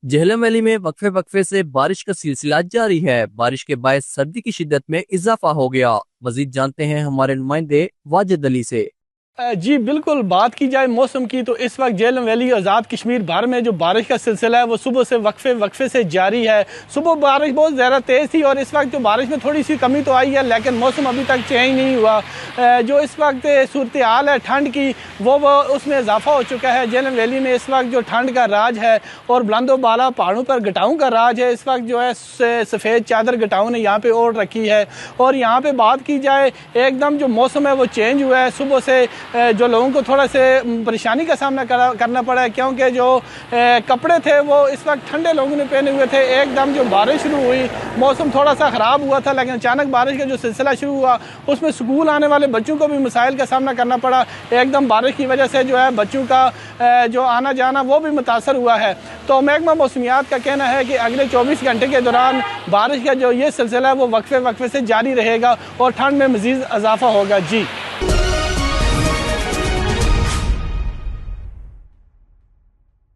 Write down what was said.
Jhelum valley में वक्फे वक्फे से बारिश का सिलसिला जारी है। बारिश के बायस सर्दी की शिद्दत में इजाफा हो गया। मजीद जानते हैं हमारे नुमाइंदे वाजिद अली से। जी बिल्कुल, बात की जाए मौसम की तो इस वक्त झेलम वैली आज़ाद कश्मीर भर में जो बारिश का सिलसिला है वो सुबह से वक्फे से जारी है। सुबह बारिश बहुत ज़्यादा तेज़ थी और इस वक्त जो बारिश में थोड़ी सी कमी तो आई है, लेकिन मौसम अभी तक चेंज नहीं हुआ। जो इस वक्त सूरत हाल है ठंड की वो उसमें इजाफा हो चुका है। झेलम वैली में इस वक्त जो ठंड का राज है और बुलंदो बाला पहाड़ों पर घटाओं का राज है। इस वक्त जो है सफ़ेद चादर घटाओं ने यहाँ पर ओढ़ रखी है। और यहाँ पर बात की जाए एकदम जो मौसम है वो चेंज हुआ है। सुबह से जो लोगों को थोड़ा से परेशानी का सामना करना पड़ा है, क्योंकि जो कपड़े थे वो इस वक्त ठंडे लोगों ने पहने हुए थे। एकदम जो बारिश शुरू हुई मौसम थोड़ा सा ख़राब हुआ था, लेकिन अचानक बारिश का जो सिलसिला शुरू हुआ उसमें स्कूल आने वाले बच्चों को भी मसाइल का सामना करना पड़ा। एकदम बारिश की वजह से जो है बच्चों का जो आना जाना वो भी मुतासर हुआ है। तो महकमा मौसमियात का कहना है कि अगले 24 घंटे के दौरान बारिश का जो ये सिलसिला है वो वक्फे से जारी रहेगा और ठंड में मज़ीद इजाफा होगा। जी।